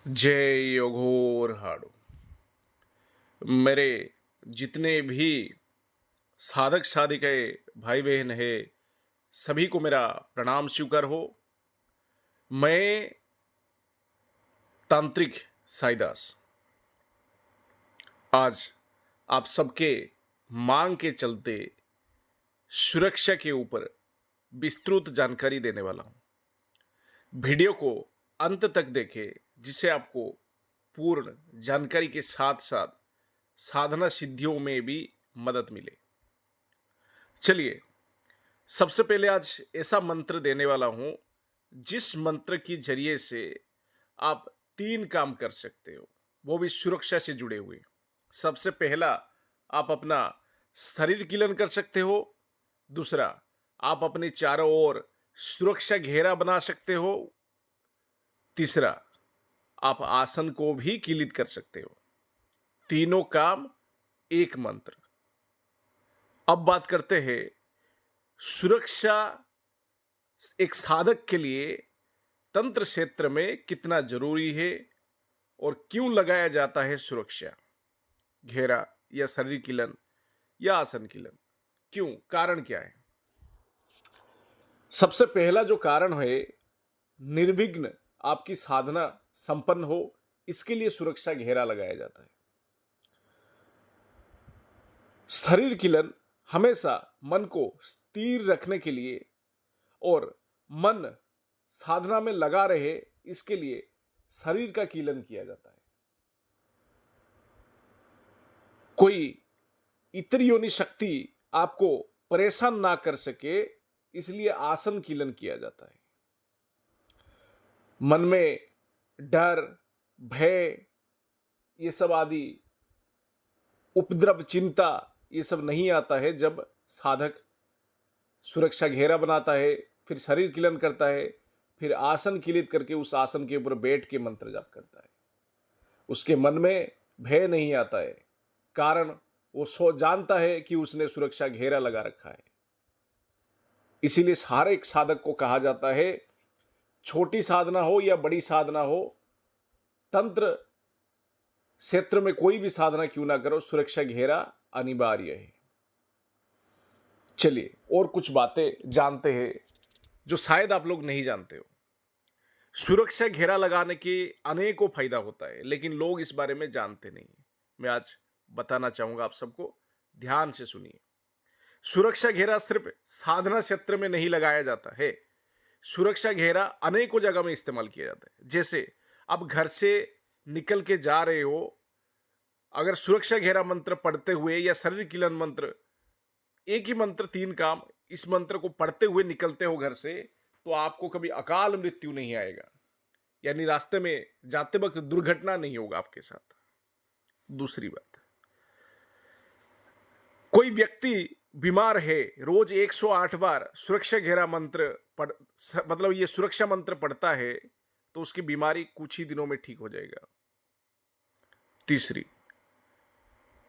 जय योगोर हाड़ो। मेरे जितने भी साधक साधिकाएं भाई बहन है, सभी को मेरा प्रणाम स्वीकार हो। मैं तांत्रिक साईदास आज आप सबके मांग के चलते सुरक्षा के ऊपर विस्तृत जानकारी देने वाला हूं। वीडियो को अंत तक देखें, जिससे आपको पूर्ण जानकारी के साथ साथ साधना सिद्धियों में भी मदद मिले। चलिए, सबसे पहले आज ऐसा मंत्र देने वाला हूं जिस मंत्र के जरिए से आप 3 काम कर सकते हो, वो भी सुरक्षा से जुड़े हुए। सबसे पहला, आप अपना शरीर कीलन कर सकते हो। दूसरा, आप अपने चारों ओर सुरक्षा घेरा बना सकते हो। तीसरा, आप आसन को भी कीलित कर सकते हो। तीनों काम एक मंत्र। अब बात करते हैं सुरक्षा एक साधक के लिए तंत्र क्षेत्र में कितना जरूरी है और क्यों लगाया जाता है सुरक्षा घेरा या शरीर कीलन या आसन कीलन। क्यों, कारण क्या है? सबसे पहला जो कारण है, निर्विघ्न आपकी साधना संपन्न हो, इसके लिए सुरक्षा घेरा लगाया जाता है। शरीर कीलन हमेशा मन को स्थिर रखने के लिए और मन साधना में लगा रहे, इसके लिए शरीर का कीलन किया जाता है। कोई इतर योनि शक्ति आपको परेशान ना कर सके, इसलिए आसन कीलन किया जाता है। मन में डर, भय, ये सब आदि उपद्रव, चिंता, ये सब नहीं आता है जब साधक सुरक्षा घेरा बनाता है, फिर शरीर कीलन करता है, फिर आसन कीलित करके उस आसन के ऊपर बैठ के मंत्र जाप करता है। उसके मन में भय नहीं आता है, कारण वो जानता है कि उसने सुरक्षा घेरा लगा रखा है। इसीलिए हर एक साधक को कहा जाता है, छोटी साधना हो या बड़ी साधना हो, तंत्र क्षेत्र में कोई भी साधना क्यों ना करो, सुरक्षा घेरा अनिवार्य है। चलिए, और कुछ बातें जानते हैं जो शायद आप लोग नहीं जानते हो। सुरक्षा घेरा लगाने के अनेकों फायदा होता है, लेकिन लोग इस बारे में जानते नहीं। मैं आज बताना चाहूंगा आप सबको, ध्यान से सुनिए। सुरक्षा घेरा सिर्फ साधना क्षेत्र में नहीं लगाया जाता है, सुरक्षा घेरा अनेकों जगह में इस्तेमाल किया जाता है। जैसे आप घर से निकल के जा रहे हो, अगर सुरक्षा घेरा मंत्र पढ़ते हुए या शरीर कीलन मंत्र, एक ही मंत्र 3 काम, इस मंत्र को पढ़ते हुए निकलते हो घर से, तो आपको कभी अकाल मृत्यु नहीं आएगा, यानी रास्ते में जाते वक्त दुर्घटना नहीं होगा आपके साथ। दूसरी बात, कोई व्यक्ति बीमार है, रोज 108 बार सुरक्षा घेरा मंत्र मतलब ये सुरक्षा मंत्र पढ़ता है, तो उसकी बीमारी कुछ ही दिनों में ठीक हो जाएगा। तीसरी,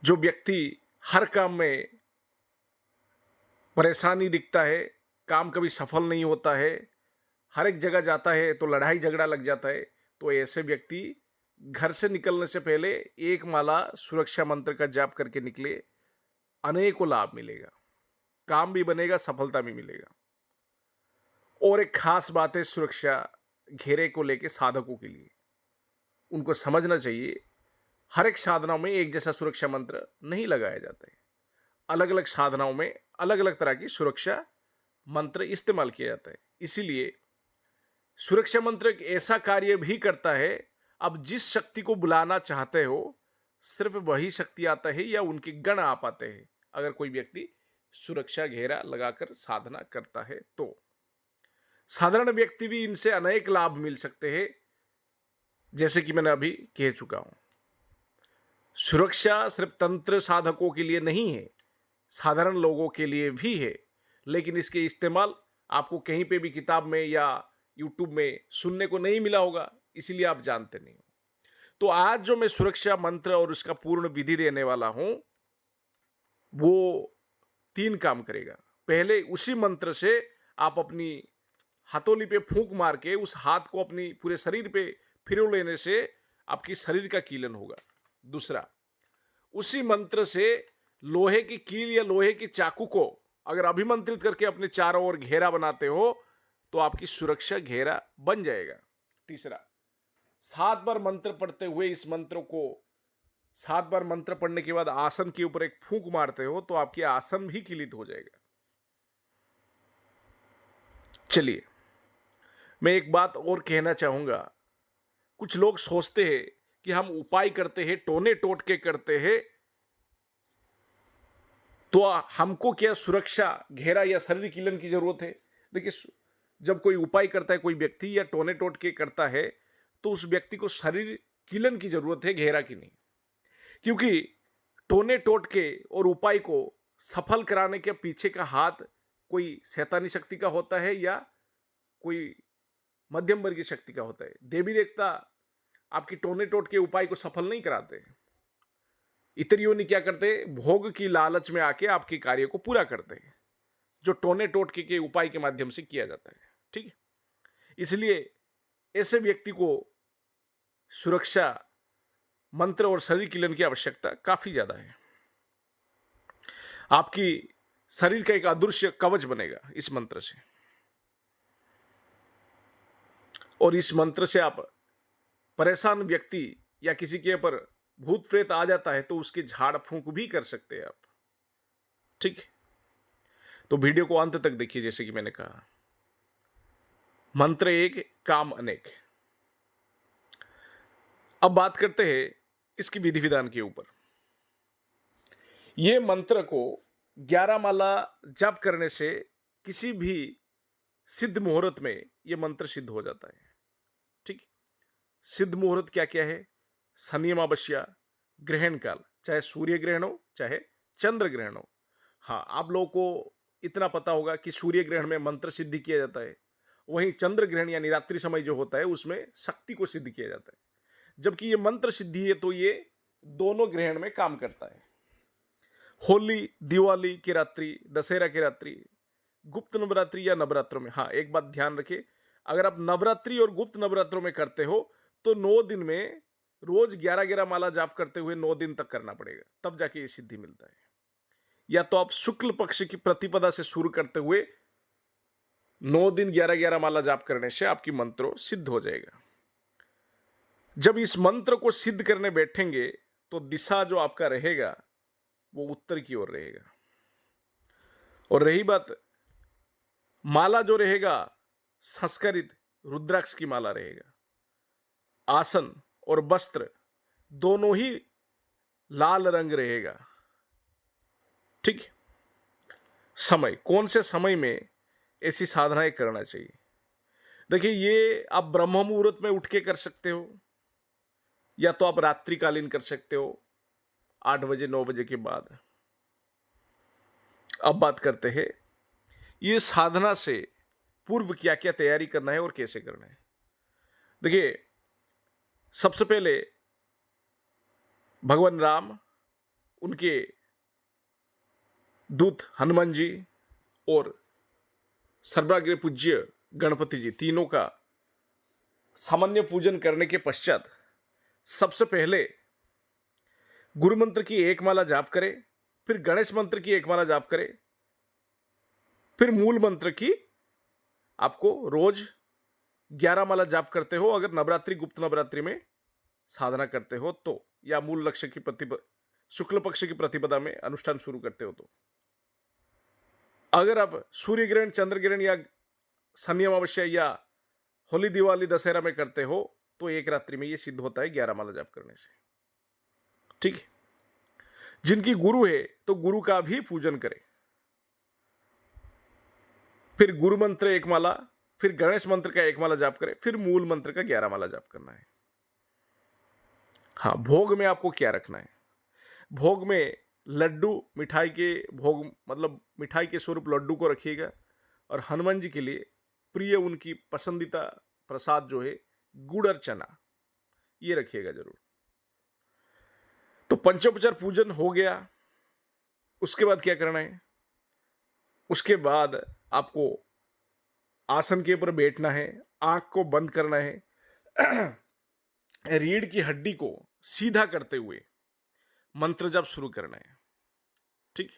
जो व्यक्ति हर काम में परेशानी दिखता है, काम कभी सफल नहीं होता है, हर एक जगह जाता है तो लड़ाई झगड़ा लग जाता है, तो ऐसे व्यक्ति घर से निकलने से पहले एक माला सुरक्षा मंत्र का जाप करके निकले, अनेकों लाभ मिलेगा, काम भी बनेगा, सफलता भी मिलेगा। और एक खास बात है सुरक्षा घेरे को लेके साधकों के लिए, उनको समझना चाहिए, हर एक साधनाओं में एक जैसा सुरक्षा मंत्र नहीं लगाया जाता है। अलग अलग साधनाओं में अलग अलग तरह की सुरक्षा मंत्र इस्तेमाल किया जाता है। इसीलिए सुरक्षा मंत्र एक ऐसा कार्य भी करता है, अब जिस शक्ति को बुलाना चाहते हो सिर्फ वही शक्ति आता है या उनके गण आ पाते हैं, अगर कोई व्यक्ति सुरक्षा घेरा लगाकर साधना करता है तो। साधारण व्यक्ति भी इनसे अनेक लाभ मिल सकते हैं, जैसे कि मैंने अभी कह चुका हूं। सुरक्षा सिर्फ तंत्र साधकों के लिए नहीं है, साधारण लोगों के लिए भी है, लेकिन इसके इस्तेमाल आपको कहीं पे भी किताब में या यूट्यूब में सुनने को नहीं मिला होगा, इसीलिए आप जानते नहीं हो। तो आज जो मैं सुरक्षा मंत्र और उसका पूर्ण विधि देने वाला हूं, वो 3 काम करेगा। पहले, उसी मंत्र से आप अपनी हथौली पे फूंक मार के उस हाथ को अपनी पूरे शरीर पे फिरो लेने से आपकी शरीर का कीलन होगा। दूसरा, उसी मंत्र से लोहे की कील या लोहे की चाकू को अगर अभिमंत्रित करके अपने चारों ओर घेरा बनाते हो तो आपकी सुरक्षा घेरा बन जाएगा। तीसरा, 7 बार मंत्र पढ़ते हुए इस मंत्र को 7 बार मंत्र पढ़ने के बाद आसन के ऊपर एक फूंक मारते हो तो आपकी आसन भी किलित हो जाएगा। चलिए, मैं एक बात और कहना चाहूंगा। कुछ लोग सोचते हैं कि हम उपाय करते हैं, टोने टोटके करते हैं, तो हमको क्या सुरक्षा घेरा या शरीर कीलन की जरूरत है? देखिए, जब कोई उपाय करता है कोई व्यक्ति या टोने टोटके करता है तो उस व्यक्ति को शरीर कीलन की जरूरत है, घेरा की नहीं। क्योंकि टोने टोटके और उपाय को सफल कराने के पीछे का हाथ कोई शैतानी शक्ति का होता है या कोई मध्यम वर्गीय शक्ति का होता है। देवी देवता आपकी टोने टोटके उपाय को सफल नहीं कराते। इतर योनि क्या करते? भोग की लालच में आके आपके कार्य को पूरा करते हैं, जो टोने टोटके के उपाय के माध्यम से किया जाता है। ठीक है, इसलिए ऐसे व्यक्ति को सुरक्षा मंत्र और शरीर कीलन की आवश्यकता काफी ज्यादा है। आपकी शरीर का एक अदृश्य कवच बनेगा इस मंत्र से, और इस मंत्र से आप परेशान व्यक्ति या किसी के ऊपर भूत प्रेत आ जाता है तो उसके झाड़ फूंक भी कर सकते हैं आप। ठीक है, तो वीडियो को अंत तक देखिए। जैसे कि मैंने कहा, मंत्र एक, काम अनेक। अब बात करते हैं इसकी विधि विधान के ऊपर। यह मंत्र को 11 माला जाप करने से किसी भी सिद्ध मुहूर्त में यह मंत्र सिद्ध हो जाता है। ठीक, सिद्ध मुहूर्त क्या क्या है? शनि अमावस्या, ग्रहण काल, चाहे सूर्य ग्रहण हो चाहे चंद्र ग्रहण हो। हाँ, आप लोगों को इतना पता होगा कि सूर्य ग्रहण में मंत्र सिद्धि किया जाता है, वहीं चंद्र ग्रहण यानी रात्रि समय जो होता है उसमें शक्ति को सिद्ध किया जाता है। जबकि ये मंत्र सिद्धि है तो ये दोनों ग्रहण में काम करता है। होली, दिवाली की रात्रि, दशहरा की रात्रि, गुप्त नवरात्रि या नवरात्रों में। हाँ, एक बात ध्यान रखिए, अगर आप नवरात्रि और गुप्त नवरात्रों में करते हो तो 9 दिन में रोज 11-11 माला जाप करते हुए 9 दिन तक करना पड़ेगा, तब जाके ये सिद्धि मिलता है। या तो आप शुक्ल पक्ष की प्रतिपदा से शुरू करते हुए 9 दिन 11-11 माला जाप करने से आपकी मंत्रो सिद्ध हो जाएगा। जब इस मंत्र को सिद्ध करने बैठेंगे तो दिशा जो आपका रहेगा वो उत्तर की ओर रहेगा। और रही बात, माला जो रहेगा संस्कारित रुद्राक्ष की माला रहेगा। आसन और वस्त्र दोनों ही लाल रंग रहेगा। ठीक, समय, कौन से समय में ऐसी साधनाएं करना चाहिए? देखिए, ये आप ब्रह्म मुहूर्त में उठ के कर सकते हो या तो आप रात्रिकालीन कर सकते हो 8 बजे 9 बजे के बाद। अब बात करते हैं ये साधना से पूर्व क्या क्या तैयारी करना है और कैसे करना है। देखिए, सबसे पहले भगवान राम, उनके दूत हनुमान जी और सर्वाग्र पूज्य गणपति जी, तीनों का सामान्य पूजन करने के पश्चात सबसे पहले गुरु मंत्र की 1 माला जाप करें, फिर गणेश मंत्र की 1 माला जाप करें, फिर मूल मंत्र की आपको रोज 11 माला जाप करते हो अगर नवरात्रि गुप्त नवरात्रि में साधना करते हो तो, या मूल लक्ष्य की शुक्ल पक्ष की प्रतिपदा में अनुष्ठान शुरू करते हो तो। अगर आप सूर्य ग्रहण, चंद्र ग्रहण या शनि अमावस्या या होली, दिवाली, दशहरा में करते हो तो एक रात्रि में यह सिद्ध होता है 11 माला जाप करने से। ठीक है, जिनकी गुरु है तो गुरु का भी पूजन करें, फिर गुरु मंत्र 1 माला, फिर गणेश मंत्र का 1 माला जाप करें, फिर मूल मंत्र का 11 माला जाप करना है। हाँ, भोग में आपको क्या रखना है? भोग में लड्डू, मिठाई के भोग, मतलब मिठाई के स्वरूप लड्डू को रखिएगा, और हनुमान जी के लिए प्रिय उनकी पसंदीदा प्रसाद जो है गुड़ और चना, ये रखिएगा जरूर। तो पंचोपचार पूजन हो गया। उसके बाद क्या करना है? उसके बाद आपको आसन के ऊपर बैठना है, आंख को बंद करना है, रीढ़ की हड्डी को सीधा करते हुए मंत्र जाप शुरू करना है। ठीक,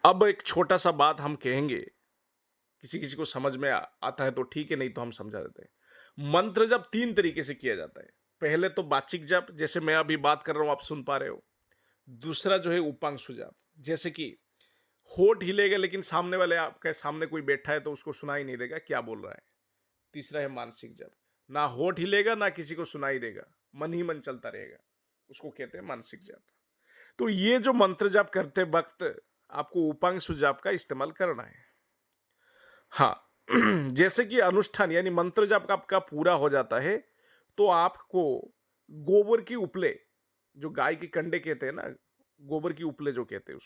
अब एक छोटा सा बात हम कहेंगे, किसी किसी को समझ में आता है तो ठीक है, नहीं तो हम समझा देते हैं। मंत्र जप 3 तरीके से किया जाता है। पहले तो वाचिक जप, जैसे मैं अभी बात कर रहा हूं आप सुन पा रहे हो। दूसरा जो है उपांशु जप, जैसे कि होठ हिलेगा लेकिन सामने वाले, आपके सामने कोई बैठा है तो उसको सुनाई नहीं देगा क्या बोल रहा है। तीसरा है मानसिक जप, ना होठ हिलेगा ना किसी को सुनाई देगा, मन ही मन चलता रहेगा, उसको कहते हैं मानसिक जप। तो ये जो मंत्र जाप करते वक्त आपको उपांशु जाप का इस्तेमाल करना है। हाँ, जैसे कि अनुष्ठान यानी मंत्र जाप आपका पूरा हो जाता है तो आपको गोबर की उपले, जो गाय के कंडे कहते हैं ना, गोबर की उपले जो कहते हैं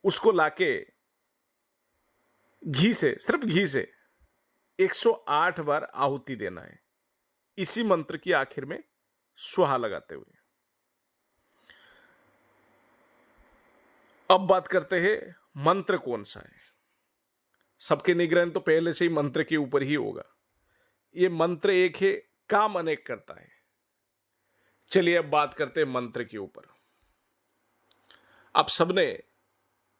उसको लाके घी से, सिर्फ घी से 108 बार आहुति देना है, इसी मंत्र की आखिर में स्वाहा लगाते हुए। अब बात करते हैं मंत्र कौन सा है। सबके निग्रहण तो पहले से ही मंत्र के ऊपर ही होगा। ये मंत्र एक है, काम अनेक करता है। चलिए अब बात करते हैं मंत्र के ऊपर। आप सबने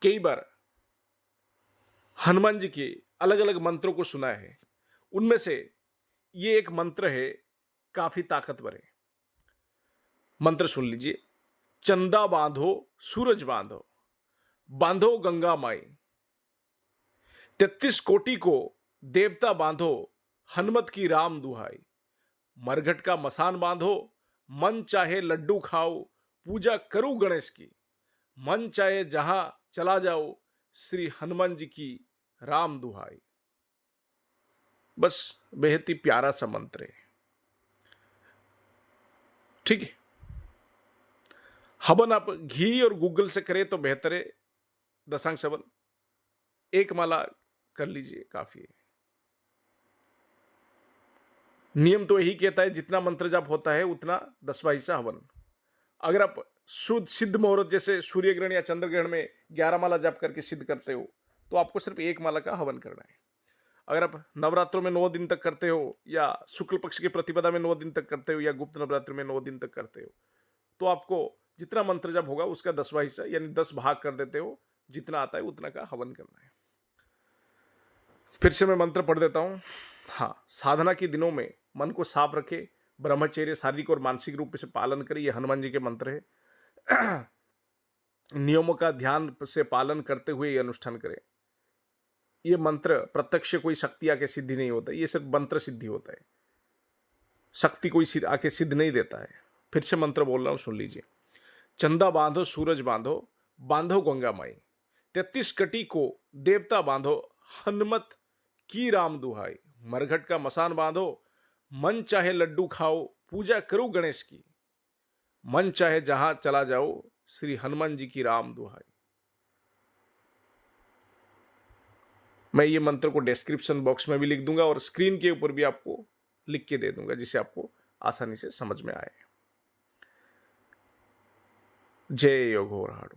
कई बार हनुमान जी के अलग अलग मंत्रों को सुना है। उनमें से ये एक मंत्र है, काफी ताकतवर है। मंत्र सुन लीजिए। चंदा बांधो सूरज बांधो, बांधो गंगा माई, 33 कोटि को देवता बांधो, हनुमत की राम दुहाई, मरघट का मसान बांधो, मन चाहे लड्डू खाओ, पूजा करूं गणेश की, मन चाहे जहां चला जाओ, श्री हनुमान जी की राम दुहाई। बस बेहद ही प्यारा सा मंत्र है। ठीक है, हवन आप घी और गूगल से करें तो बेहतर है। दशांश हवन 1 माला कर लीजिए, काफी है। नियम तो यही कहता है जितना मंत्र जाप होता है उतना 10वां हिस्सा हवन। अगर आप शुद्ध सिद्ध मुहूर्त जैसे सूर्य ग्रहण या चंद्र ग्रहण में 11 माला जाप करके सिद्ध करते हो तो आपको सिर्फ 1 माला का हवन करना है। अगर आप नवरात्रों में 9 दिन तक करते हो, या शुक्ल पक्ष की प्रतिपदा में 9 दिन तक करते हो, या गुप्त नवरात्र में 9 दिन तक करते हो, तो आपको जितना मंत्र जाप होगा उसका 10वां हिस्सा यानी 10 भाग कर देते हो, जितना आता है उतना का हवन करना है। फिर से मैं मंत्र पढ़ देता हूं। हाँ, साधना के दिनों में मन को साफ रखे, ब्रह्मचर्य शारीरिक और मानसिक रूप से पालन करे, ये हनुमान जी के मंत्र है। नियमों का ध्यान से पालन करते हुए ये अनुष्ठान करें। ये मंत्र प्रत्यक्ष कोई शक्ति आके सिद्धि नहीं होता, ये सिर्फ मंत्र सिद्धि होता है, शक्ति कोई आके सिद्ध नहीं देता है। फिर से मंत्र बोल रहा हूं, सुन लीजिए। चंदा बांधो सूरज बांधो, बांधो गंगा माई, 33 कटी को देवता बांधो, हनुमत की राम दुहाई, मरघट का मसान बांधो, मन चाहे लड्डू खाओ, पूजा करो गणेश की, मन चाहे जहां चला जाओ, श्री हनुमान जी की राम दुहाई। मैं ये मंत्र को डिस्क्रिप्शन बॉक्स में भी लिख दूंगा और स्क्रीन के ऊपर भी आपको लिख के दे दूंगा, जिससे आपको आसानी से समझ में आए। जय योगोर हाडू।